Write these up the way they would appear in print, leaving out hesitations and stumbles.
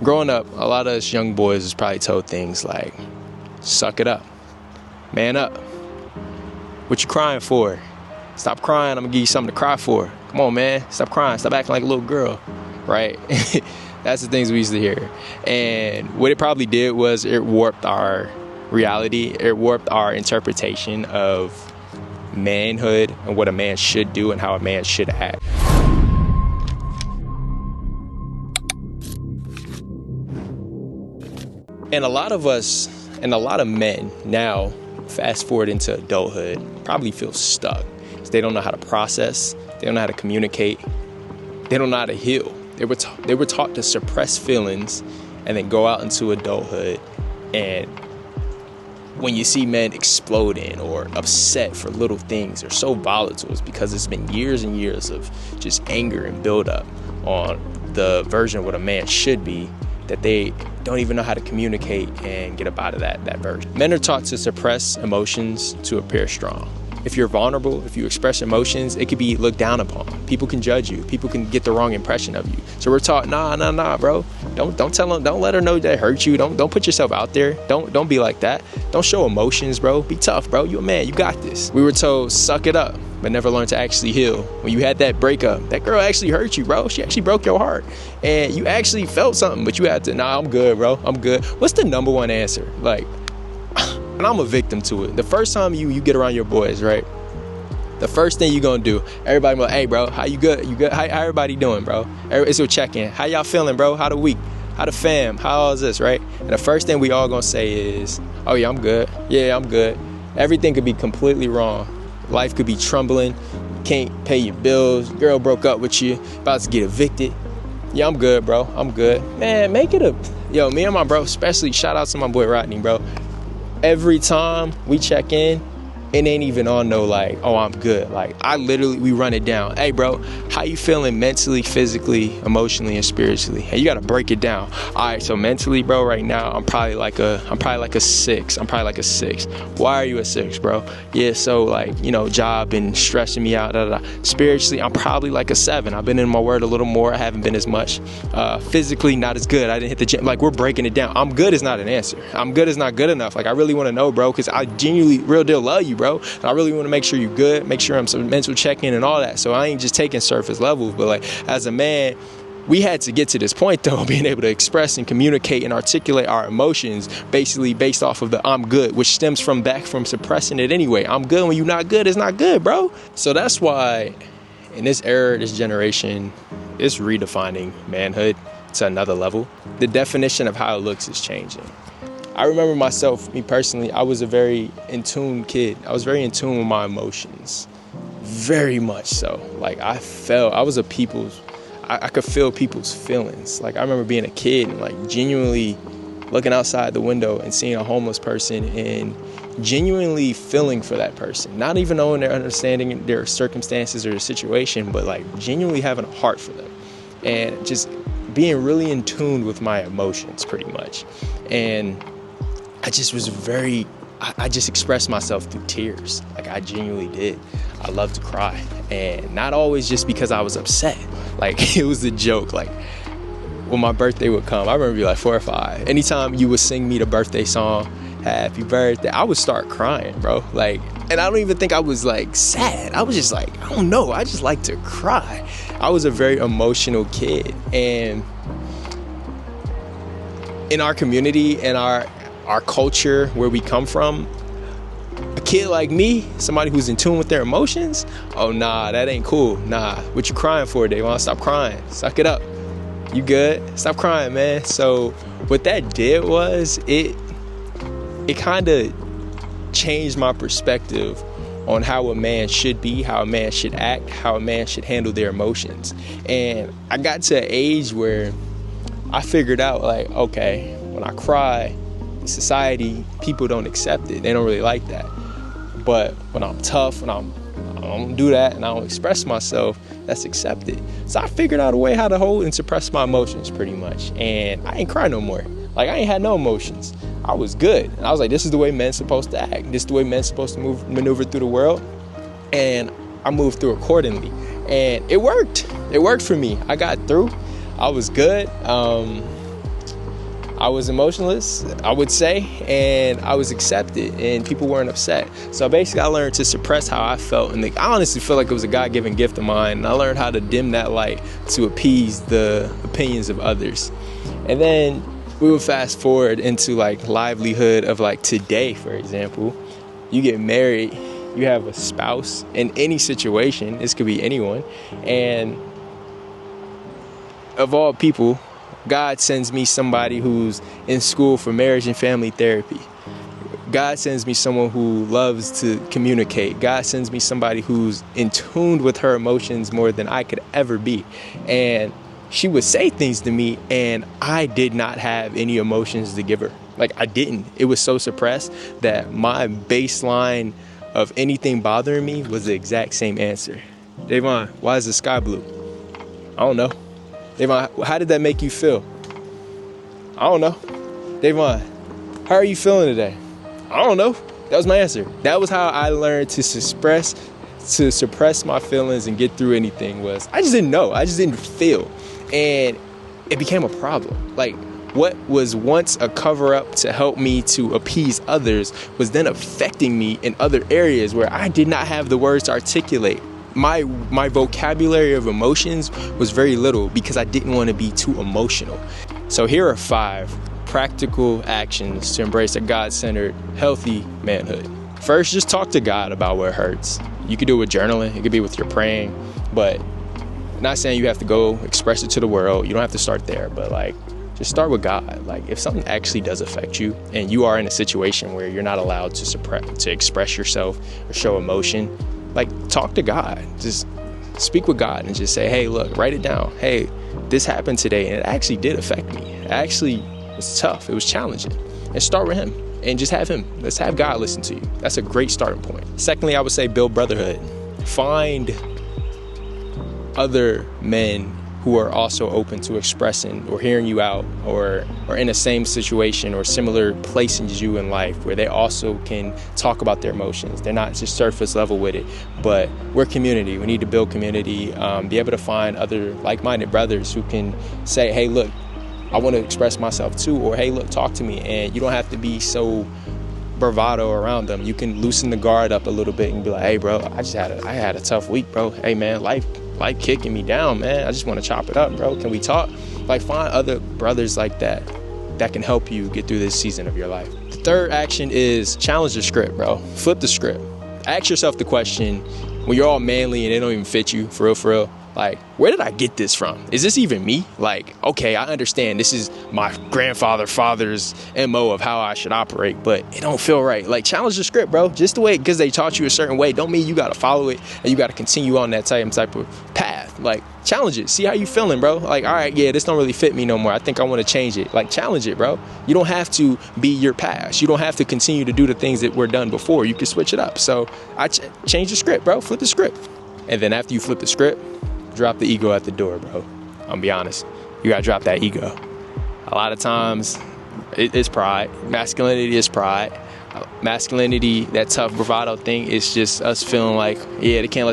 growing up, a lot of us young boys was probably told things like, suck it up, man up, what you crying for? Stop crying, I'm gonna give you something to cry for. Come on, man, stop crying, stop acting like a little girl, right? That's the things we used to hear. And what it probably did was it warped our reality. It warped our interpretation of manhood and what a man should do and how a man should act. And a lot of us, and a lot of men now, fast forward into adulthood, probably feel stuck. They don't know how to process, they don't know how to communicate, they don't know how to heal. They were taught to suppress feelings and then go out into adulthood. And when you see men exploding or upset for little things, they're so volatile. It's because it's been years and years of just anger and buildup on the version of what a man should be, that they don't even know how to communicate and get up out of that version. Men are taught to suppress emotions to appear strong. If you're vulnerable, if you express emotions, it could be looked down upon. People can judge you. People can get the wrong impression of you. So we're taught, nah, bro. Don't tell them. Don't let her know that hurt you. Don't put yourself out there. Don't be like that. Don't show emotions, bro. Be tough, bro. You a man. You got this. We were told, suck it up, but never learned to actually heal. When you had that breakup, that girl actually hurt you, bro. She actually broke your heart, and you actually felt something, but you had to, nah, I'm good, bro. I'm good. What's the number one answer? Like, and I'm a victim to it. The first time you get around your boys, right? The first thing you gonna do, everybody be like, hey, bro, how you good? You good? How everybody doing, bro? It's a check-in. How y'all feeling, bro? How the week? How the fam? How all is this, right? And the first thing we all gonna say is, oh yeah, I'm good. Yeah, I'm good. Everything could be completely wrong. Life could be trembling. Can't pay your bills. Girl broke up with you. About to get evicted. Yeah, I'm good, bro. I'm good. Man, make it yo, me and my bro, especially shout out to my boy Rodney, bro. Every time we check in, it ain't even on no like, oh, I'm good. Like, we run it down. Hey, bro, how you feeling mentally, physically, emotionally, and spiritually? Hey, you gotta break it down. All right, so mentally, bro, right now, I'm probably like a 6. I'm probably like a 6. Why are you a 6, bro? Yeah, so like, job and stressing me out. Spiritually, I'm probably like a 7. I've been in my word a little more. I haven't been as much. Physically, not as good. I didn't hit the gym. Like, we're breaking it down. I'm good is not an answer. I'm good is not good enough. Like, I really want to know, bro, because I genuinely, real deal, love you, bro. And I really want to make sure you're good, make sure I'm some mental check-in and all that. So I ain't just taking surface levels, but like as a man, we had to get to this point though, being able to express and communicate and articulate our emotions basically based off of the I'm good, which stems from suppressing it anyway. I'm good when you're not good, it's not good, bro. So that's why in this era, this generation, it's redefining manhood to another level. The definition of how it looks is changing. I remember myself, me personally, I was a very in tune kid. I was very in tune with my emotions, very much so. Like I was I could feel people's feelings. Like I remember being a kid and like genuinely looking outside the window and seeing a homeless person and genuinely feeling for that person. Not even knowing their understanding their circumstances or the situation, but like genuinely having a heart for them. And just being really in tune with my emotions pretty much. And I just was I just expressed myself through tears. Like I genuinely did. I love to cry. And not always just because I was upset. Like it was a joke. Like when my birthday would come, I remember being like 4 or 5. Anytime you would sing me the birthday song, happy birthday, I would start crying, bro. Like, and I don't even think I was like sad. I was just like, I don't know. I just like to cry. I was a very emotional kid. And in our community and our culture where we come from, a kid like me, somebody who's in tune with their emotions, oh nah, that ain't cool. Nah, what you crying for, Davon? Stop crying. Suck it up. You good? Stop crying, man. So what that did was it kind of changed my perspective on how a man should be, how a man should act, how a man should handle their emotions. And I got to an age where I figured out like, okay, when I cry, society, people don't accept it. They don't really like that. But when I'm tough, when I don't do that and I don't express myself, that's accepted. So I figured out a way how to hold and suppress my emotions pretty much. And I ain't cry no more. Like I ain't had no emotions. I was good. And I was like, this is the way men's supposed to act. This is the way men's supposed to maneuver through the world. And I moved through accordingly. And it worked. It worked for me. I got through. I was good. I was emotionless, I would say, and I was accepted, and people weren't upset. So basically, I learned to suppress how I felt, and I honestly feel like it was a God-given gift of mine. And I learned how to dim that light to appease the opinions of others. And then we would fast forward into like livelihood of like today, for example. You get married, you have a spouse in any situation. This could be anyone, and of all people, God sends me somebody who's in school for marriage and family therapy. God sends me someone who loves to communicate. God sends me somebody who's in tune with her emotions more than I could ever be. And she would say things to me, and I did not have any emotions to give her. Like, I didn't. It was so suppressed that my baseline of anything bothering me was the exact same answer. Davon, why is the sky blue? I don't know. Davon, how did that make you feel? I don't know. Davon, how are you feeling today? I don't know. That was my answer. That was how I learned to suppress my feelings and get through anything. Was I just didn't know. I just didn't feel. And it became a problem. Like, what was once a cover-up to help me to appease others was then affecting me in other areas where I did not have the words to articulate. My vocabulary of emotions was very little because I didn't want to be too emotional. So here are 5 practical actions to embrace a God-centered, healthy manhood. First, just talk to God about what hurts. You could do it with journaling. It could be with your praying, but not saying you have to go express it to the world. You don't have to start there, but like, just start with God. Like, if something actually does affect you and you are in a situation where you're not allowed to express yourself or show emotion, like, talk to God. Just speak with God and just say, hey, look, write it down. Hey, this happened today and it actually did affect me. It actually was tough. It was challenging. And start with him and just have him. Let's have God listen to you. That's a great starting point. Secondly, I would say build brotherhood. Find other men who are also open to expressing or hearing you out or in the same situation or similar place as you in life where they also can talk about their emotions. They're not just surface level with it, but we're community. We need to build community, be able to find other like-minded brothers who can say, hey, look, I want to express myself too, or hey, look, talk to me. And you don't have to be so bravado around them. You can loosen the guard up a little bit and be like, hey, bro, I had a tough week, bro. Hey, man, life kicking me down, man. I just want to chop it up, bro. Can we talk? Like, find other brothers like that can help you get through this season of your life. The third action is challenge the script, bro. Flip the script. Ask yourself the question, when you're all manly and it don't even fit you, for real, like, where did I get this from? Is this even me? Like, okay, I understand this is my father's MO of how I should operate, but it don't feel right. Like, challenge the script, bro. Just the way, because they taught you a certain way, don't mean you got to follow it and you got to continue on that type of path. Like, challenge it. See how you feeling, bro. Like, all right, yeah, this don't really fit me no more. I think I want to change it. Like, challenge it, bro. You don't have to be your past. You don't have to continue to do the things that were done before. You can switch it up. So I change the script, bro. Flip the script. And then after you flip the script, drop the ego at the door, bro. I'll be honest. You gotta drop that ego. A lot of times, it's pride. Masculinity is pride. Masculinity, that tough bravado thing, is just us feeling like, yeah, they can't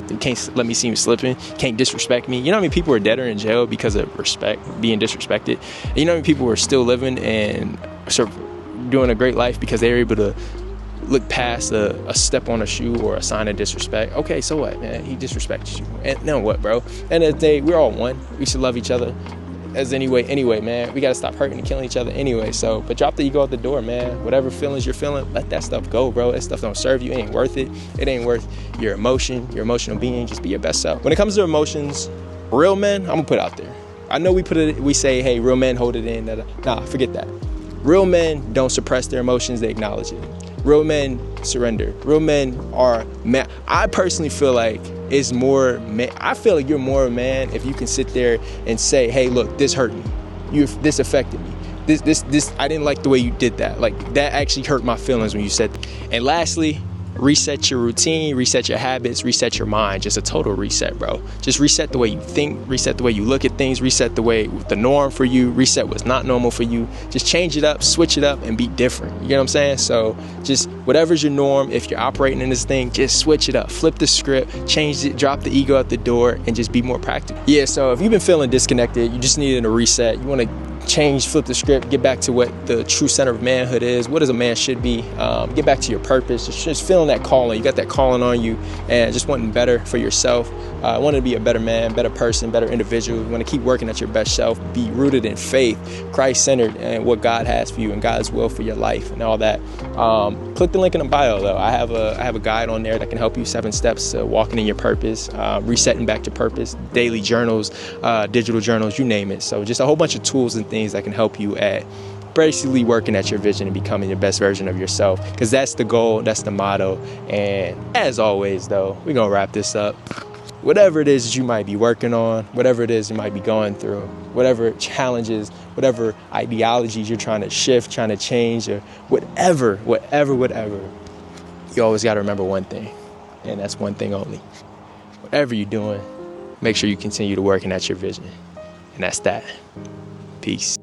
let me see me slipping, can't disrespect me. You know how many people are dead or in jail because of being disrespected? And you know how many people are still living and sort of doing a great life because they're able to look past a step on a shoe or a sign of disrespect. Okay, so what, man? He disrespected you. And then what, bro? End of the day, we're all one. We should love each other as anyway, man. We got to stop hurting and killing each other anyway. So, but drop the ego at the door, man. Whatever feelings you're feeling, let that stuff go, bro. That stuff don't serve you. It ain't worth it. It ain't worth your emotional being. Just be your best self. When it comes to emotions, real men, I'm going to put it out there. I know we say, hey, real men hold it in. Nah, forget that. Real men don't suppress their emotions. They acknowledge it. Real men surrender. Real men are man. I personally feel like it's more man. I feel like you're more a man if you can sit there and say, hey, look, this hurt me. This affected me. This, I didn't like the way you did that. Like, that actually hurt my feelings when you said that. And lastly, reset your routine, reset your habits, reset your mind. Just a total reset, bro. Just reset the way you think, reset the way you look at things, reset the norm for you, reset what's not normal for you. Just change it up, switch it up, and be different. You get what I'm saying? So just whatever's your norm, if you're operating in this thing, just switch it up, flip the script, change it, drop the ego at the door, and just be more practical. Yeah, so if you've been feeling disconnected, you just needed a reset, you want to change, flip the script, get back to what the true center of manhood is, what as a man should be, get back to your purpose, just feeling that calling. You got that calling on you and just wanting better for yourself, wanting to be a better man, better person, better individual. You want to keep working at your best self, be rooted in faith, Christ-centered, and what God has for you and God's will for your life and all that. Click the link in the bio though. I have a guide on there that can help you, 7 steps to walking in your purpose, resetting back to purpose, daily journals, digital journals, you name it. So just a whole bunch of tools and things that can help you at basically working at your vision and becoming your best version of yourself, because that's the goal, that's the motto. And as always though, we're gonna wrap this up. Whatever it is that you might be working on, whatever it is you might be going through, whatever challenges, whatever ideologies you're trying to shift, trying to change, or whatever, you always got to remember one thing, and that's one thing only. Whatever you're doing, make sure you continue to working at your vision. And that's that. Peace.